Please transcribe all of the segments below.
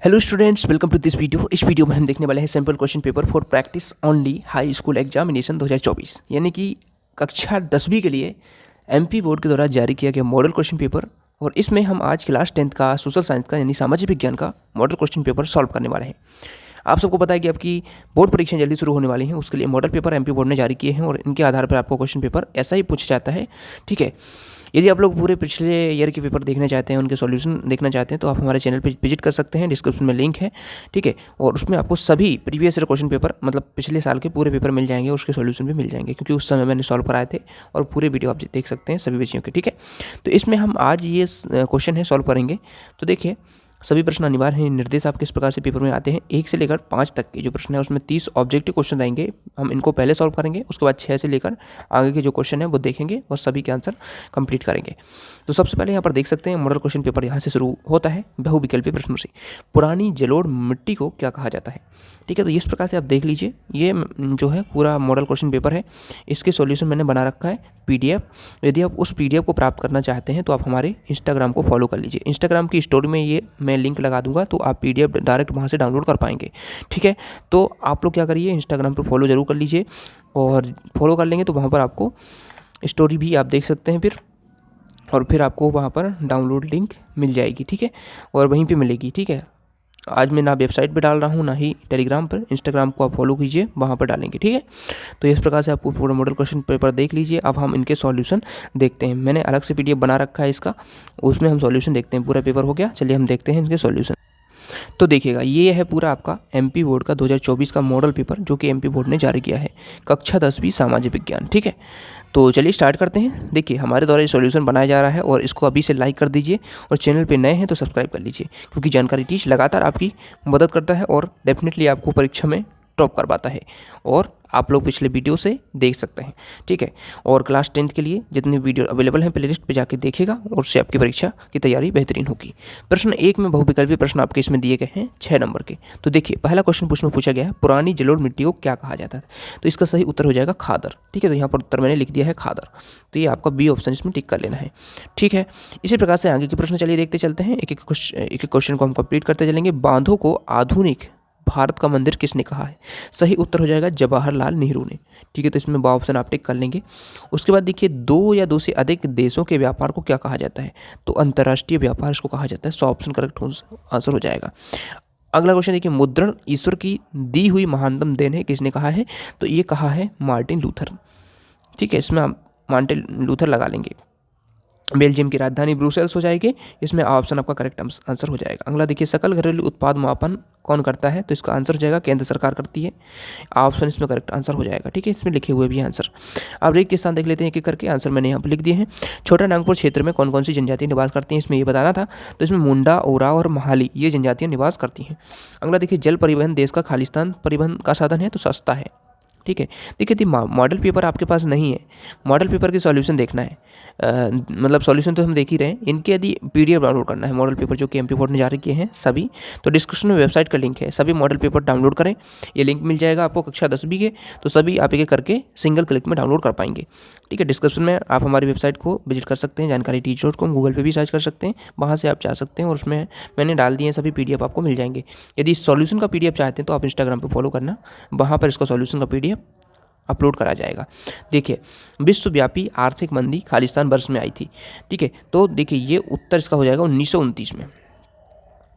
Hello students, welcome to this video. इस video में हम देखने वाले हैं simple question paper for practice only high school examination 2024, यानी कि कक्षा 10वीं के लिए एमपी बोर्ड के द्वारा जारी किया गया मॉडल क्वेश्चन पेपर। और इसमें हम आज क्लास 10th का सोशल साइंस का यानी सामाजिक विज्ञान का मॉडल क्वेश्चन पेपर सॉल्व करने वाले हैं। आप सबको पता है कि आपकी बोर्ड परीक्षाएं जल्दी शुरू होने वाली हैं, उसके लिए मॉडल पेपर एमपी बोर्ड ने जारी किए हैं और इनके आधार पर आपको क्वेश्चन पेपर ऐसा ही पूछा जाता है। ठीक है, यदि आप लोग पूरे पिछले ईयर के पेपर देखना चाहते हैं, उनके सॉल्यूशन देखना चाहते हैं, तो आप हमारे चैनल पे विजिट कर सकते हैं। डिस्क्रिप्शन में लिंक है, ठीक है। और उसमें आपको सभी प्रीवियस ईयर क्वेश्चन पेपर, मतलब पिछले साल के पूरे पेपर मिल जाएंगे, उसके सॉल्यूशन भी मिल जाएंगे, क्योंकि उस समय मैंने सॉल्व कराए थे और पूरे वीडियो आप देख सकते हैं सभी विषयों के। ठीक है, तो इसमें हम आज ये क्वेश्चन है सॉल्व करेंगे। तो देखिए, सभी प्रश्न अनिवार्य हैं। निर्देश आपके इस प्रकार से पेपर में आते हैं। 1 से लेकर 5 तक के जो प्रश्न है उसमें 30 ऑब्जेक्टिव क्वेश्चन रहेंगे। हम इनको पहले सॉल्व करेंगे, उसके बाद 6 से लेकर आगे के जो क्वेश्चन है वो देखेंगे और सभी के आंसर कंप्लीट करेंगे। तो सबसे पहले यहाँ पर देख सकते हैं मॉडल क्वेश्चन पेपर यहाँ से शुरू होता है बहुविकल्पीय प्रश्नों से। पुरानी जलोढ़ मिट्टी को क्या कहा जाता है? ठीक है, तो इस प्रकार से आप देख लीजिए, ये जो है पूरा मॉडल क्वेश्चन पेपर है। इसके सॉल्यूशन मैंने बना रखा है पीडीएफ। यदि आप उस पीडीएफ को प्राप्त करना चाहते हैं तो आप हमारे इंस्टाग्राम को फॉलो कर लीजिए। इंस्टाग्राम की स्टोरी में ये मैं लिंक लगा दूंगा, तो आप पीडीएफ डायरेक्ट वहाँ से डाउनलोड कर पाएंगे। ठीक है, तो आप लोग क्या करिए, इंस्टाग्राम पर फॉलो जरूर कर लीजिए, और फॉलो कर लेंगे तो वहाँ पर आपको स्टोरी भी आप देख सकते हैं फिर आपको वहाँ पर डाउनलोड लिंक मिल जाएगी। ठीक है, और वहीं पे मिलेगी। ठीक है, आज मैं ना वेबसाइट पे डाल रहा हूँ ना ही टेलीग्राम पर। इंस्टाग्राम को आप फॉलो कीजिए, वहाँ पर डालेंगे। ठीक है, तो इस प्रकार से आपको पूरा मॉडल क्वेश्चन पेपर देख लीजिए। अब हम इनके सॉल्यूशन देखते हैं। मैंने अलग से पीडीएफ बना रखा है इसका, उसमें हम सॉल्यूशन देखते हैं। पूरा पेपर हो गया, चलिए हम देखते हैं इनके सॉल्यूशन। तो देखिएगा, ये है पूरा आपका एमपी बोर्ड का 2024 का मॉडल पेपर, जो कि एमपी बोर्ड ने जारी किया है, कक्षा 10वीं सामाजिक विज्ञान। ठीक है, तो चलिए स्टार्ट करते हैं। देखिए, हमारे द्वारा ये सॉल्यूशन बनाया जा रहा है और इसको अभी से लाइक कर दीजिए, और चैनल पे नए हैं तो सब्सक्राइब कर लीजिए, क्योंकि जानकारी टीच लगातार आपकी मदद करता है और डेफिनेटली आपको परीक्षा में टॉप करवाता है, और आप लोग पिछले वीडियो से देख सकते हैं। ठीक है, और क्लास 10th के लिए जितने वीडियो अवेलेबल हैं प्लेलिस्ट पे जाके देखिएगा, और उससे आपकी परीक्षा की तैयारी बेहतरीन होगी। प्रश्न 1 में बहुविकल्पीय प्रश्न आपके इसमें दिए गए हैं 6 नंबर के। तो देखिए, पहला क्वेश्चन उसमें पूछा गया है, पुरानी जलोढ़ मिट्टी को क्या कहा जाता है? तो इसका सही उत्तर हो जाएगा खादर। ठीक है, तो यहाँ पर उत्तर मैंने लिख दिया है खादर, तो ये आपका बी ऑप्शन इसमें टिक कर लेना है। ठीक है, इसी प्रकार से आगे के प्रश्न चलिए देखते चलते हैं। एक एक क्वेश्चन को हम कंप्लीट करते चलेंगे। बांधों को आधुनिक भारत का मंदिर किसने कहा है? सही उत्तर हो जाएगा जवाहरलाल नेहरू ने। ठीक है, तो इसमें बा ऑप्शन आप टिक कर लेंगे। उसके बाद देखिए, 2 या 2 से अधिक देशों के व्यापार को क्या कहा जाता है? तो अंतर्राष्ट्रीय व्यापार इसको कहा जाता है। 100 ऑप्शन करेक्ट आंसर हो जाएगा। अगला क्वेश्चन देखिए, मुद्रण ईश्वर की दी हुई महानतम देन है, किसने कहा है? तो ये कहा है मार्टिन लूथर। ठीक है, इसमें आप मार्टिन लूथर लगा लेंगे। बेल्जियम की राजधानी ब्रुसेल्स हो जाएगी, इसमें ऑप्शन आपका करेक्ट आंसर हो जाएगा। अगला देखिए, सकल घरेलू उत्पाद मापन कौन करता है? तो इसका आंसर हो जाएगा केंद्र सरकार करती है। ऑप्शन इसमें करेक्ट आंसर हो जाएगा। ठीक है, इसमें लिखे हुए भी आंसर। अब रिक्त स्थान देख लेते हैं एक एक करके। आंसर मैंने यहाँ पर लिख दिए हैं। छोटा नागपुर क्षेत्र में कौन कौन सी जनजातियाँ निवास करती हैं, इसमें ये बताना था। तो इसमें मुंडा, ओराव और महाली ये जनजातियाँ निवास करती हैं। अगला देखिए, जल परिवहन देश का खालिस्तान परिवहन का साधन है, तो सस्ता है। ठीक है, देखिए, यदि मॉडल पेपर आपके पास नहीं है, मॉडल पेपर के सॉल्यूशन देखना है, मतलब सॉल्यूशन तो हम देख ही रहे हैं, इनके यदि पीडीएफ डाउनलोड करना है मॉडल पेपर जो कि एमपी बोर्ड ने जारी किए हैं सभी, तो डिस्क्रिप्शन में वेबसाइट का लिंक है, सभी मॉडल पेपर डाउनलोड करें। ये लिंक मिल जाएगा आपको कक्षा 10वीं के, तो सभी आप एक करके सिंगल क्लिक में डाउनलोड कर पाएंगे। ठीक है, डिस्क्रिप्शन में आप हमारी वेबसाइट को विजिट कर सकते हैं, जानकारी टीच.com, गूगल पे भी सर्च कर सकते हैं, वहाँ से आप जा सकते हैं, और उसमें मैंने डाल दिए सभी पीडीएफ आपको मिल जाएंगे। यदि सॉल्यूशन का पीडीएफ चाहते हैं तो आप इंस्टाग्राम पर फॉलो करना, वहाँ पर इसका सॉल्यूशन का पीडीएफ अपलोड करा जाएगा। देखिए, विश्वव्यापी आर्थिक मंदी खालिस्तान वर्ष में आई थी। ठीक है, तो देखिए, ये उत्तर इसका हो जाएगा 1929 में।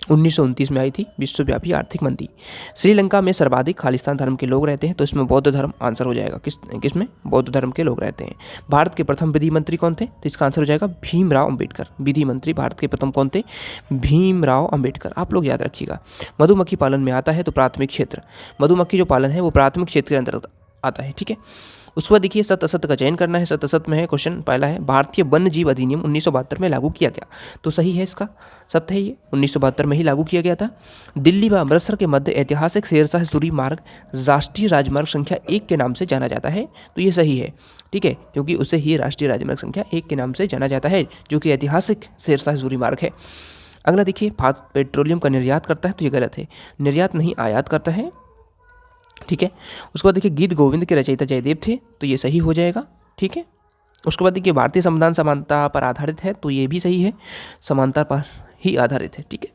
1929 में आई थी विश्वव्यापी आर्थिक मंदी। श्रीलंका में सर्वाधिक खालिस्तान धर्म के लोग रहते हैं, तो इसमें बौद्ध धर्म आंसर हो जाएगा। किसमें? बौद्ध धर्म के लोग रहते हैं। भारत के प्रथम विधि मंत्री कौन थे? तो इसका आंसर हो जाएगा भीमराव अंबेडकर। विधि मंत्री भारत के प्रथम कौन थे? भीमराव अंबेडकर। आप लोग याद रखिएगा। मधुमक्खी पालन में आता है, तो प्राथमिक क्षेत्र, मधुमक्खी जो पालन है वो प्राथमिक क्षेत्र के अंतर्गत आता है। ठीक है, उसके बाद देखिए, सत्य असत्य का चयन करना है। सत्य असत्य में है क्वेश्चन पहला है, भारतीय वन्य जीव अधिनियम 1972 में लागू किया गया, तो सही है इसका, सत्य है, ये 1972 में ही लागू किया गया था। दिल्ली व अमृतसर के मध्य ऐतिहासिक शेरशाह सूरी मार्ग राष्ट्रीय राजमार्ग संख्या 1 के नाम से जाना जाता है, तो ये सही है। ठीक है, क्योंकि उसे ही राष्ट्रीय राजमार्ग संख्या 1 के नाम से जाना जाता है, जो कि ऐतिहासिक शेरशाह सूरी मार्ग है। अगला देखिए, भारत पेट्रोलियम का निर्यात करता है, तो ये गलत है, निर्यात नहीं आयात करता है। ठीक है, उसके बाद देखिए, गीत गोविंद के रचयिता जयदेव थे, तो ये सही हो जाएगा। ठीक है, उसके बाद देखिए, भारतीय संविधान समानता पर आधारित है, तो ये भी सही है, समानता पर ही आधारित है। ठीक है,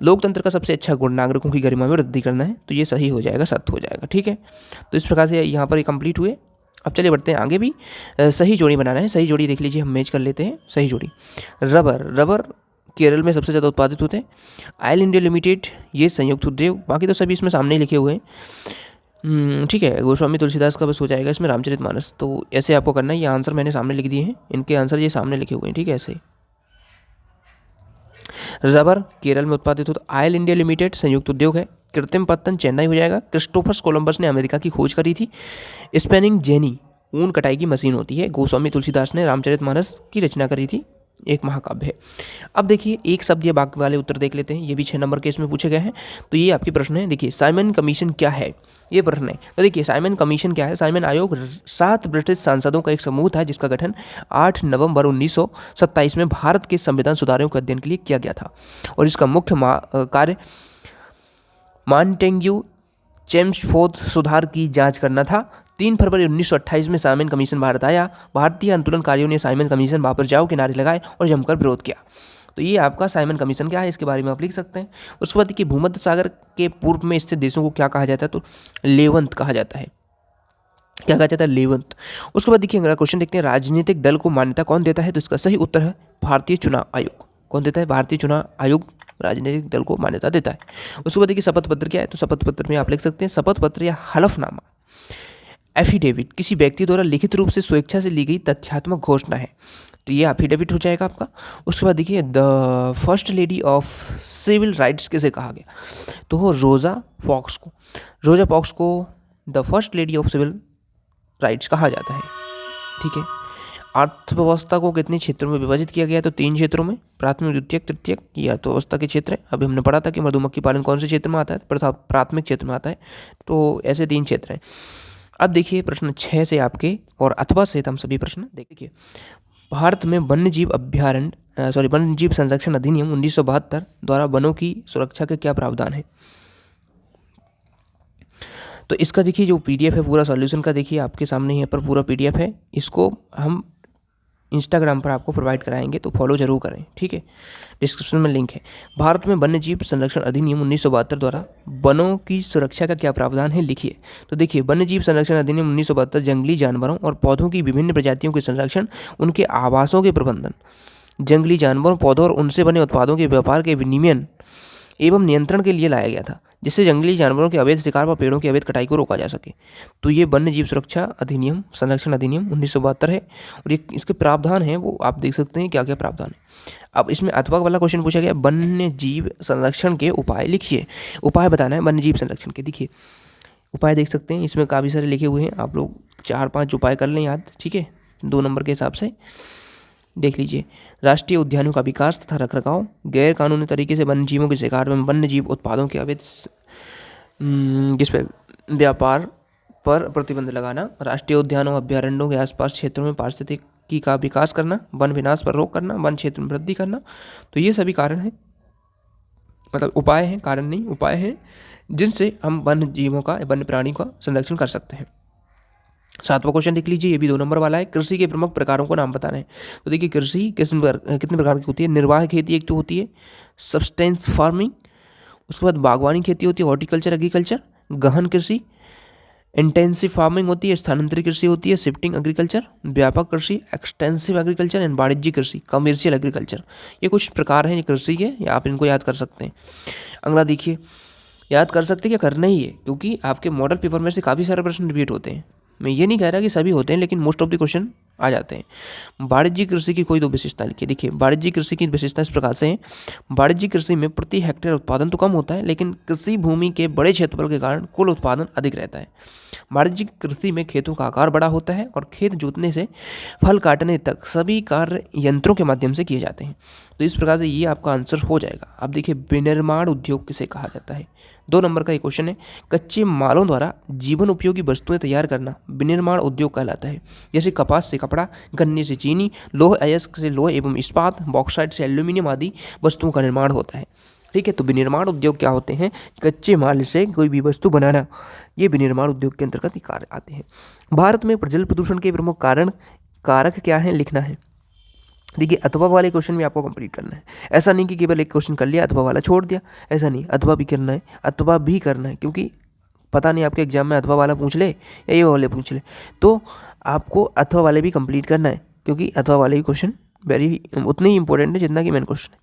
लोकतंत्र का सबसे अच्छा गुण नागरिकों की गरिमा में वृद्धि करना है, तो ये सही हो जाएगा, सत्य हो जाएगा। ठीक है, तो इस प्रकार से यहाँ पर ये कंप्लीट हुए। अब चलिए बढ़ते हैं आगे भी। सही जोड़ी बनाना है। सही जोड़ी देख लीजिए, हम मैच कर लेते हैं। सही जोड़ी, रबर केरल में सबसे ज़्यादा उत्पादित होते हैं। ऑयल इंडिया लिमिटेड ये संयुक्त उद्योग, बाकी तो सभी इसमें सामने ही लिखे हुए हैं। ठीक है, गोस्वामी तुलसीदास का बस हो जाएगा इसमें रामचरितमानस। तो ऐसे आपको करना है, ये आंसर मैंने सामने लिख दिए हैं, इनके आंसर ये सामने लिखे हुए हैं। ठीक है, ऐसे रबर केरल में उत्पादित होता। ऑयल इंडिया लिमिटेड संयुक्त उद्योग है। कृत्रिम पत्तन चेन्नई हो जाएगा। क्रिस्टोफर कोलंबस ने अमेरिका की खोज करी थी। स्पेनिंग जेनी ऊन कटाई की मशीन होती है। गोस्वामी तुलसीदास ने रामचरितमानस की रचना करी थी, एक महाकाव्य है। अब देखिए एक शब्द या वाक्य वाले उत्तर देख लेते हैं, ये भी 6 नंबर के इसमें पूछे गए हैं। तो ये आपके प्रश्न है। देखिए साइमन कमीशन क्या है, ये प्रश्न है। तो देखिए साइमन कमीशन क्या है। साइमन आयोग 7 ब्रिटिश सांसदों का एक समूह था जिसका गठन 8 नवंबर 1927 में भारत के संविधान सुधारों के अध्ययन के लिए किया गया था, और इसका मुख्य कार्य मॉन्टेग्यू चेम्सफोर्ड सुधार की जांच करना था। 3 फरवरी 1928 में साइमन कमीशन भारत आया। भारतीय आंदोलनकारियों ने साइमन कमीशन वापस जाओ के नारे लगाए और जमकर विरोध किया। तो ये आपका साइमन कमीशन क्या है, इसके बारे में आप लिख सकते हैं। उसके बाद देखिए भूमध्य सागर के पूर्व में स्थित देशों को क्या कहा जाता है, तो लेवंत कहा जाता है। क्या कहा जाता है, लेवंत। उसके बाद देखिए अगला क्वेश्चन देखते हैं, राजनीतिक दल को मान्यता कौन देता है, तो इसका सही उत्तर है भारतीय चुनाव आयोग। कौन देता है, भारतीय चुनाव आयोग राजनीतिक दल को मान्यता देता है। उसके बाद देखिए शपथ पत्र क्या है, तो शपथ पत्र में आप लिख सकते हैं शपथ पत्र या हलफनामा एफिडेविट किसी व्यक्ति द्वारा लिखित रूप से स्वेच्छा से ली गई तथ्यात्मक घोषणा है, तो ये एफिडेविट हो जाएगा आपका। उसके बाद देखिए the first lady of civil rights किसे कहा गया, तो वो रोजा पॉक्स को। रोजा पॉक्स को the first lady of civil rights कहा जाता है। ठीक है, अर्थव्यवस्था को कितने क्षेत्रों में विभाजित किया गया है, तो 3 क्षेत्रों में, प्राथमिक द्वितीयक तृतीयक, ये अर्थव्यवस्था के क्षेत्र है। अभी हमने पढ़ा था कि मधुमक्खी पालन कौन से क्षेत्र में आता है, प्राथमिक क्षेत्र में आता है। तो ऐसे 3 क्षेत्र हैं। अब देखिए प्रश्न 6 से आपके और अथवा से हम सभी प्रश्न देखिए। भारत में वन्य जीव संरक्षण अधिनियम 1972 द्वारा वनों की सुरक्षा के क्या प्रावधान है, तो इसका देखिए जो पीडीएफ है पूरा सॉल्यूशन का, देखिए आपके सामने यहाँ पर पूरा पीडीएफ है। इसको हम इंस्टाग्राम पर आपको प्रोवाइड कराएंगे, तो फॉलो जरूर करें। ठीक है, डिस्क्रिप्शन में लिंक है। भारत में वन्य जीव संरक्षण अधिनियम 1972 द्वारा वनों की सुरक्षा का क्या प्रावधान है, लिखिए। तो देखिए वन्य जीव संरक्षण अधिनियम 1972 जंगली जानवरों और पौधों की विभिन्न प्रजातियों के संरक्षण, उनके आवासों के प्रबंधन, जंगली जानवरों, पौधों और उनसे बने उत्पादों के व्यापार के विनियमन एवं नियंत्रण के लिए लाया गया था, जिससे जंगली जानवरों के अवैध शिकार व पेड़ों की अवैध कटाई को रोका जा सके। तो ये वन्य जीव सुरक्षा अधिनियम संरक्षण अधिनियम 1972 है, और ये इसके प्रावधान हैं वो आप देख सकते हैं क्या क्या प्रावधान है। अब इसमें अथवा वाला क्वेश्चन पूछा गया, वन्य जीव संरक्षण के उपाय लिखिए। उपाय बताना है वन्य जीव संरक्षण के। देखिए उपाय देख सकते हैं, इसमें काफ़ी सारे लिखे हुए हैं, आप लोग 4-5 उपाय कर लें याद। ठीक है, 2 नंबर के हिसाब से देख लीजिए। राष्ट्रीय उद्यानों का विकास तथा रखरखाव, गैर कानूनी तरीके से वन्य जीवों के शिकार एवं वन्य जीव उत्पादों के अवैध जिस पर व्यापार पर प्रतिबंध लगाना, राष्ट्रीय उद्यानों अभ्यारण्यों के आसपास क्षेत्रों में पारिस्थितिकी का विकास करना, वन विनाश पर रोक करना, वन क्षेत्र में वृद्धि करना। तो ये सभी कारण हैं, मतलब उपाय हैं, कारण नहीं उपाय हैं, जिनसे हम वन्य जीवों का, वन्य प्राणी का संरक्षण कर सकते हैं। 7वां क्वेश्चन देख लीजिए, ये भी 2 नंबर वाला है। कृषि के प्रमुख प्रकारों को नाम बताना है। तो देखिए कृषि कितने प्रकार की होती है, निर्वाह खेती एक तो होती है, सब्सटेंस फार्मिंग, उसके बाद बागवानी खेती होती है, हॉर्टिकल्चर एग्रीकल्चर, गहन कृषि, इंटेंसिव फार्मिंग होती है, स्थानांतरित कृषि होती है, शिफ्टिंग एग्रीकल्चर, व्यापक कृषि, एक्सटेंसिव एग्रीकल्चर एंड वाणिज्यिक कृषि, कमर्शियल एग्रीकल्चर। ये कुछ प्रकार हैं कृषि के, या आप इनको याद कर सकते हैं। अगला देखिए, याद कर सकते हैं क्या, करना ही है, क्योंकि आपके मॉडल पेपर में से काफ़ी सारे प्रश्न रिपीट होते हैं। मैं ये नहीं कह रहा कि सभी होते हैं, लेकिन मोस्ट ऑफ द क्वेश्चन आ जाते हैं। वाणिज्यिक कृषि की कोई 2 विशेषता लिखिए। देखिए वाणिज्यिक कृषि की विशेषता इस प्रकार से है, वाणिज्यिक कृषि में प्रति हेक्टेयर उत्पादन तो कम होता है, लेकिन कृषि भूमि के बड़े क्षेत्रफल के कारण कुल उत्पादन अधिक रहता है। वाणिज्यिक कृषि में खेतों का आकार बड़ा होता है और खेत जोतने से फल काटने तक सभी कार्य यंत्रों के माध्यम से किए जाते हैं। तो इस प्रकार से ये आपका आंसर हो जाएगा। अब देखिए विनिर्माण उद्योग किसे कहा जाता है, 2 नंबर का ये क्वेश्चन है। कच्चे मालों द्वारा जीवन उपयोगी वस्तुएं तैयार करना विनिर्माण उद्योग कहलाता है, जैसे कपास से कपड़ा, गन्ने से चीनी, लोह अयस्क से लोह एवं इस्पात, बॉक्साइट से एल्यूमिनियम आदि वस्तुओं का निर्माण होता है। ठीक है, तो विनिर्माण उद्योग क्या होते हैं, कच्चे माल से कोई भी वस्तु बनाना, ये विनिर्माण उद्योग के अंतर्गत कार्य आते हैं। भारत में जल प्रदूषण के प्रमुख कारक क्या हैं, लिखना है। देखिए अथवा वाले क्वेश्चन भी आपको कंप्लीट करना है। ऐसा नहीं कि केवल एक क्वेश्चन कर लिया अथवा वाला छोड़ दिया, ऐसा नहीं, अथवा भी करना है, अथवा भी करना है, क्योंकि पता नहीं आपके एग्जाम में अथवा वाला पूछ ले या ये वाले पूछ ले, तो आपको अथवा वाले भी कंप्लीट करना है, क्योंकि अथवा वाले ही क्वेश्चन वेरी उतने ही इंपॉर्टेंट है जितना कि मेन क्वेश्चन है।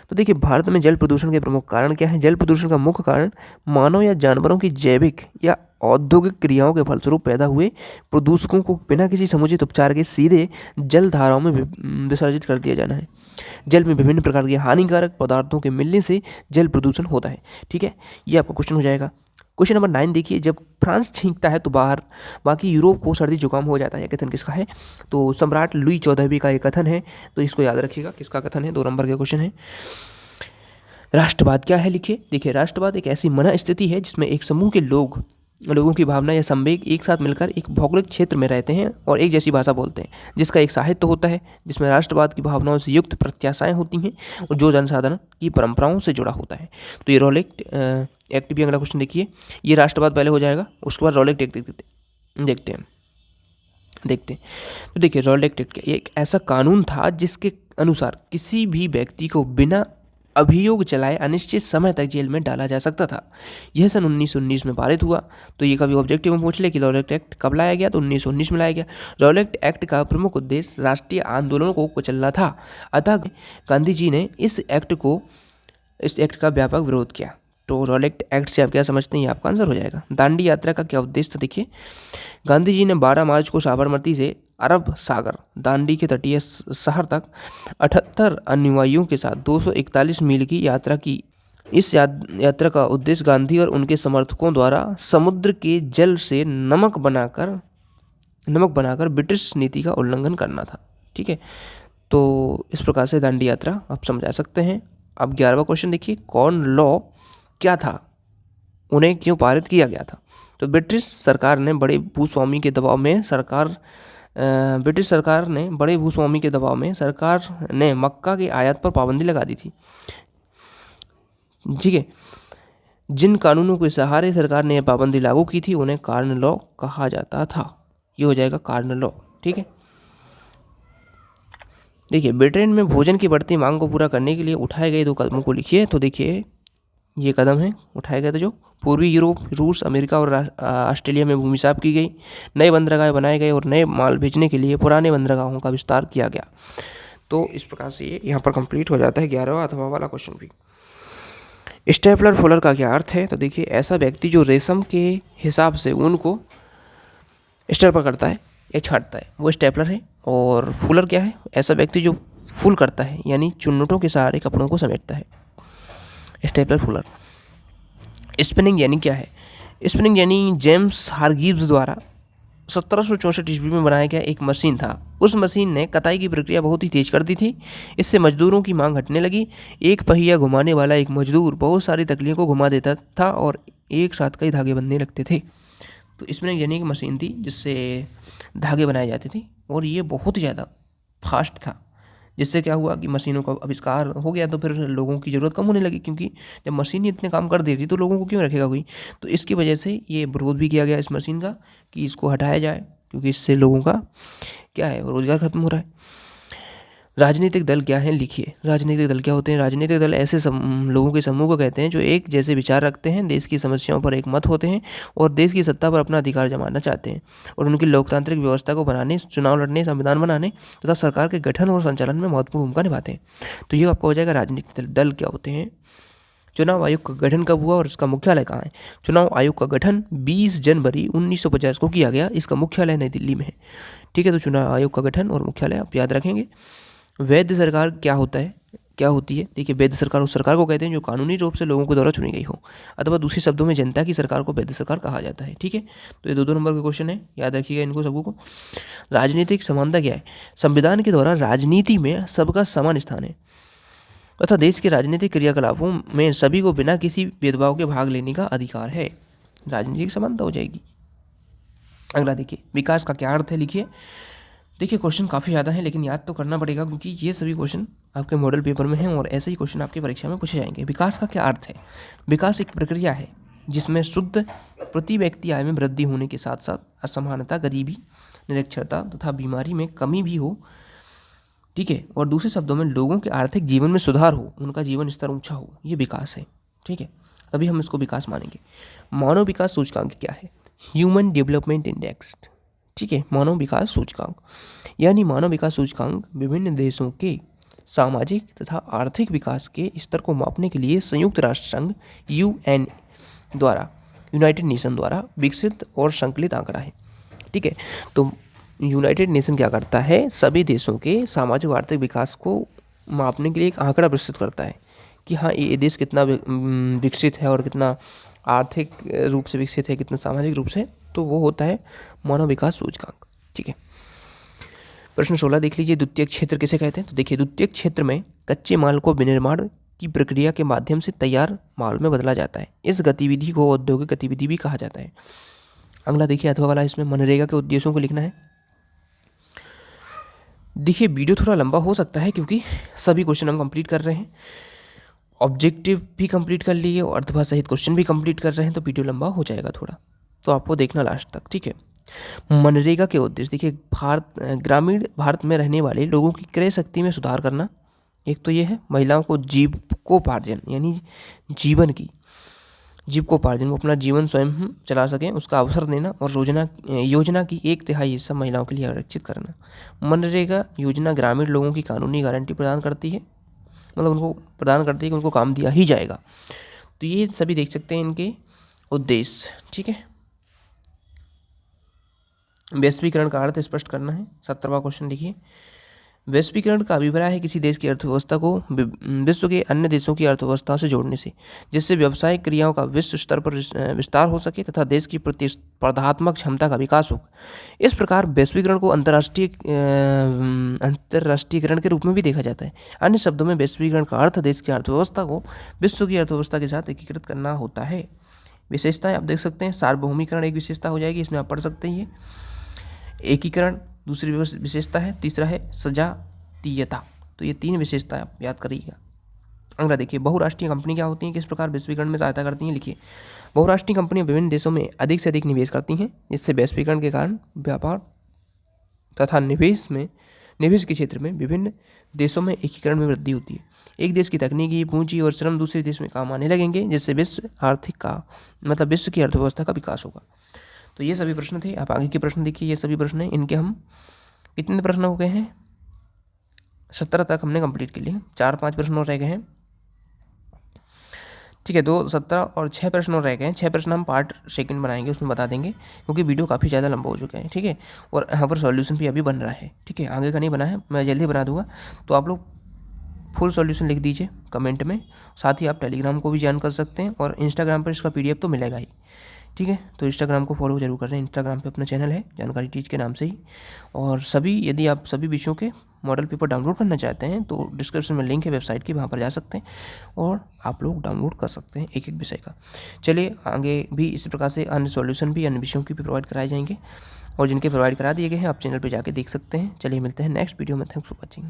तो देखिए भारत में जल प्रदूषण के प्रमुख कारण क्या है? जल प्रदूषण का मुख्य कारण मानव या जानवरों की जैविक या औद्योगिक क्रियाओं के फलस्वरूप पैदा हुए प्रदूषकों को बिना किसी समुचित उपचार के सीधे जल धाराओं में विसर्जित कर दिया जाना है। जल में विभिन्न प्रकार के हानिकारक पदार्थों के मिलने से जल प्रदूषण होता है। ठीक है, ये आपका क्वेश्चन हो जाएगा। क्वेश्चन नंबर 9 देखिए, जब फ्रांस छींकता है तो बाकी यूरोप को सर्दी जुकाम हो जाता है। कथन किसका है? तो सम्राट लुई 14वीं का ये कथन है, तो इसको याद रखिएगा किसका कथन है। 2 नंबर का क्वेश्चन है। राष्ट्रवाद क्या है लिखिए। देखिए राष्ट्रवाद एक ऐसी मन स्थिति है जिसमें एक समूह के लोगों की भावना या संवेग एक साथ मिलकर एक भौगोलिक क्षेत्र में रहते हैं और एक जैसी भाषा बोलते हैं, जिसका एक साहित्य होता है, जिसमें राष्ट्रवाद की भावनाओं से युक्त प्रत्याशाएं होती हैं और जो जनसाधारण की परंपराओं से जुड़ा होता है। तो ये रॉलेट एक्ट भी अगला क्वेश्चन देखिए। ये राष्ट्रवाद पहले हो जाएगा, उसके बाद रॉलेट एक्ट देखते हैं। तो देखिए रॉलेट एक्ट एक ऐसा कानून था जिसके अनुसार किसी भी व्यक्ति को बिना अभियोग चलाए अनिश्चित समय तक जेल में डाला जा सकता था। यह सन 1919 में पारित हुआ। तो ये कभी ऑब्जेक्टिव में पूछ ले कि रॉलेट एक्ट कब लाया गया, तो 1919 में लाया गया। रॉलेट एक्ट का प्रमुख उद्देश्य राष्ट्रीय आंदोलनों को कुचलना था, अतः गांधी जी ने इस एक्ट का व्यापक विरोध किया। तो रॉलेट एक्ट से आप क्या समझते हैं, ये आपका आंसर हो जाएगा। दांडी यात्रा का क्या उद्देश्य था? देखिए गांधी जी ने 12 मार्च को साबरमती से अरब सागर दांडी के तटीय शहर तक 78 अनुयायियों के साथ 241 मील की यात्रा की। इस यात्रा का उद्देश्य गांधी और उनके समर्थकों द्वारा समुद्र के जल से नमक बनाकर ब्रिटिश नीति का उल्लंघन करना था। ठीक है, तो इस प्रकार से दांडी यात्रा आप समझा सकते हैं। अब 11वां क्वेश्चन देखिए, कॉर्न लॉ क्या था, उन्हें क्यों पारित किया गया था? तो ब्रिटिश सरकार ने बड़े भूस्वामी के दबाव में सरकार ने मक्का के आयात पर पाबंदी लगा दी थी। ठीक है, जिन कानूनों के सहारे सरकार ने यह पाबंदी लागू की थी उन्हें कॉर्न लॉ कहा जाता था। ये हो जाएगा कॉर्न लॉ। ठीक है, देखिए ब्रिटेन में भोजन की बढ़ती मांग को पूरा करने के लिए उठाए गए 2 कदमों को लिखिए। तो देखिए ये कदम है उठाए गए थे, जो पूर्वी यूरोप, रूस, अमेरिका और ऑस्ट्रेलिया में भूमि साफ की गई, नए बंदरगाह बनाए गए और नए माल भेजने के लिए पुराने बंदरगाहों का विस्तार किया गया। तो इस प्रकार से ये यहाँ पर कंप्लीट हो जाता है 11वां अथवा वाला क्वेश्चन भी। स्टेपलर फुलर का क्या अर्थ है? तो देखिए ऐसा व्यक्ति जो रेशम के हिसाब से ऊन को स्टेपल करता है या छांटता है वो स्टेपलर है। और फुलर क्या है? ऐसा व्यक्ति जो फुल करता है यानी चुन्नटों के सहारे कपड़ों को समेटता है, स्टेपलर फुलर। स्पिनिंग यानी क्या है? स्पिनिंग यानी जेम्स हारग्रीव्स द्वारा 1764 ईस्वी में बनाया गया एक मशीन था। उस मशीन ने कताई की प्रक्रिया बहुत ही तेज कर दी थी। इससे मजदूरों की मांग घटने लगी। एक पहिया घुमाने वाला एक मजदूर बहुत सारी तकलियों को घुमा देता था और एक साथ कई धागे बनने लगते थे। तो स्पिनिंग यानी एक मशीन थी जिससे धागे बनाए जाते थे और ये बहुत ही ज़्यादा फास्ट था, जिससे क्या हुआ कि मशीनों का आविष्कार हो गया तो फिर लोगों की ज़रूरत कम होने लगी, क्योंकि जब मशीन इतने काम कर दे रही तो लोगों को क्यों रखेगा कोई। तो इसकी वजह से ये विरोध भी किया गया इस मशीन का कि इसको हटाया जाए, क्योंकि इससे लोगों का क्या है, रोजगार खत्म हो रहा है। राजनीतिक दल क्या है लिखिए। राजनीतिक दल क्या होते हैं? राजनीतिक दल ऐसे लोगों के समूह को कहते हैं जो एक जैसे विचार रखते हैं, देश की समस्याओं पर एक मत होते हैं और देश की सत्ता पर अपना अधिकार जमाना चाहते हैं और उनकी लोकतांत्रिक व्यवस्था को बनाने, चुनाव लड़ने, संविधान बनाने तथा सरकार के गठन और संचालन में महत्वपूर्ण भूमिका निभाते हैं। तो ये आपका हो जाएगा राजनीतिक दल क्या होते हैं। चुनाव आयोग का गठन कब हुआ और इसका मुख्यालय कहाँ है? चुनाव आयोग का गठन 20 जनवरी 1950 को किया गया। इसका मुख्यालय नई दिल्ली में है। ठीक है, तो चुनाव आयोग का गठन और मुख्यालय आप याद रखेंगे। वैध सरकार क्या होती है? देखिए वैध सरकार उस सरकार को कहते हैं जो कानूनी रूप से लोगों के द्वारा चुनी गई हो, अथवा दूसरे शब्दों में जनता की सरकार को वैध सरकार कहा जाता है। ठीक है, तो ये 2 नंबर के क्वेश्चन है, याद रखिएगा इनको सबको को। राजनीतिक समानता क्या है? संविधान के द्वारा राजनीति में सबका समान स्थान है तथा देश के राजनीतिक क्रियाकलापों में सभी को बिना किसी भेदभाव के भाग लेने का अधिकार है। राजनीतिक समानता हो जाएगी। अगला देखिए, विकास का क्या अर्थ है लिखिए। देखिए क्वेश्चन काफ़ी ज़्यादा है लेकिन याद तो करना पड़ेगा, क्योंकि ये सभी क्वेश्चन आपके मॉडल पेपर में हैं और ऐसे ही क्वेश्चन आपकी परीक्षा में पूछे जाएंगे। विकास का क्या अर्थ है? विकास एक प्रक्रिया है जिसमें शुद्ध प्रति व्यक्ति आय में वृद्धि होने के साथ साथ असमानता, गरीबी, निरक्षरता तथा बीमारी में कमी भी हो ठीक है। और दूसरे शब्दों में लोगों के आर्थिक जीवन में सुधार हो, उनका जीवन स्तर ऊंचा हो, ये विकास है। ठीक है, तभी हम इसको विकास मानेंगे। मानव विकास सूचकांक क्या है? Human development index. ठीक है, मानव विकास सूचकांक यानी मानव विकास सूचकांक विभिन्न देशों के सामाजिक तथा आर्थिक विकास के स्तर को मापने के लिए संयुक्त राष्ट्र संघ UN द्वारा, यूनाइटेड नेशन द्वारा विकसित और संकलित आंकड़ा है। ठीक है, तो यूनाइटेड नेशन क्या करता है? सभी देशों के सामाजिक और आर्थिक विकास को मापने के लिए एक आंकड़ा प्रस्तुत करता है कि हाँ, ये देश कितना विकसित है और कितना आर्थिक रूप से विकसित है, कितना सामाजिक रूप से, तो वो होता है मानव विकास सूचकांक। ठीक है, प्रश्न 16 देख लीजिए, द्वितीयक क्षेत्र किसे कहते हैं? तो देखिए, द्वितीयक क्षेत्र में कच्चे माल को विनिर्माण की प्रक्रिया के माध्यम से तैयार माल में बदला जाता है। इस गतिविधि को औद्योगिक गतिविधि भी कहा जाता है। अगला देखिए, अथवा वाला, इसमें मनरेगा के उद्देश्यों को लिखना है। देखिए, वीडियो थोड़ा लंबा हो सकता है क्योंकि सभी क्वेश्चन हम कंप्लीट कर रहे हैं, ऑब्जेक्टिव भी कंप्लीट कर लिए और अथवा सहित क्वेश्चन भी कंप्लीट कर रहे हैं, तो वीडियो लंबा हो जाएगा थोड़ा, तो आपको देखना लास्ट तक। ठीक है, मनरेगा के उद्देश्य देखिए, ग्रामीण भारत में रहने वाले लोगों की क्रय शक्ति में सुधार करना, एक तो ये है। महिलाओं को जीविकोपार्जन यानी जीविकोपार्जन, वो अपना जीवन स्वयं चला सकें, उसका अवसर देना और योजना की 1/3 हिस्सा महिलाओं के लिए आरक्षित करना। मनरेगा योजना ग्रामीण लोगों की कानूनी गारंटी प्रदान करती है, मतलब उनको प्रदान करती है कि उनको काम दिया ही जाएगा। तो ये सभी देख सकते हैं इनके उद्देश्य। ठीक है, वैश्वीकरण का अर्थ स्पष्ट करना है। 17वां क्वेश्चन देखिए, वैश्वीकरण का अभिप्राय है किसी देश की अर्थव्यवस्था को विश्व के अन्य देशों की अर्थव्यवस्था से जोड़ने से, जिससे व्यावसायिक क्रियाओं का विश्व स्तर पर विस्तार हो सके तथा देश की प्रतिस्पर्धात्मक क्षमता का विकास हो। इस प्रकार वैश्वीकरण को अंतर्राष्ट्रीयकरण के रूप में भी देखा जाता है। अन्य शब्दों में वैश्वीकरण का अर्थ देश की अर्थव्यवस्था को विश्व की अर्थव्यवस्था के साथ एकीकृत करना होता है। विशेषताएं आप देख सकते हैं, सार्वभौमिकरण एक विशेषता हो जाएगी, इसमें आप पढ़ सकते हैं। एकीकरण दूसरी विशेषता है, तीसरा है सजातीयता। तो ये 3 विशेषताएं आप याद करिएगा। अगला देखिए, बहुराष्ट्रीय कंपनी क्या होती हैं, किस प्रकार वैश्वीकरण में सहायता करती हैं? लिखिए, बहुराष्ट्रीय कंपनियां विभिन्न देशों में अधिक से अधिक निवेश करती हैं, जिससे वैश्वीकरण के कारण व्यापार तथा निवेश के क्षेत्र में विभिन्न देशों में एकीकरण में वृद्धि होती है। एक देश की तकनीकी पूंजी और श्रम दूसरे देश में काम आने लगेंगे, जिससे विश्व की अर्थव्यवस्था का विकास होगा। तो ये सभी प्रश्न थे। आप आगे के प्रश्न देखिए, ये सभी प्रश्न हैं, इनके हम कितने प्रश्न हो गए हैं? 17 तक हमने कंप्लीट कर लिए, 4-5 प्रश्न और रह गए हैं। ठीक है, 17 और 6 प्रश्न और रह गए हैं। 6 प्रश्न हम पार्ट सेकंड बनाएंगे, उसमें बता देंगे, क्योंकि वीडियो काफ़ी ज़्यादा लंबा हो चुका है। ठीक है, और यहाँ पर सॉल्यूशन भी अभी बन रहा है। ठीक है, आगे का नहीं बना है, मैं जल्दी बना दूंगा। तो आप लोग फुल सॉल्यूशन लिख दीजिए कमेंट में। साथ ही आप टेलीग्राम को भी ज्वाइन कर सकते हैं और इंस्टाग्राम पर इसका PDF तो मिलेगा ही। ठीक है, तो इंस्टाग्राम को फॉलो जरूर कर रहे हैं। इंस्टाग्राम पे अपना चैनल है जानकारी टीच के नाम से ही। और यदि आप सभी विषयों के मॉडल पेपर डाउनलोड करना चाहते हैं तो डिस्क्रिप्शन में लिंक है वेबसाइट की, वहाँ पर जा सकते हैं और आप लोग डाउनलोड कर सकते हैं एक एक विषय का। चलिए, आगे भी इसी प्रकार से अन्य सॉल्यूशन भी अन्य विषयों की भी प्रोवाइड कराए जाएंगे, और जिनके प्रोवाइड करा दिए गए हैं आप चैनल पर जाके देख सकते हैं। चलिए, मिलते हैं नेक्स्ट वीडियो में। Thanks for watching.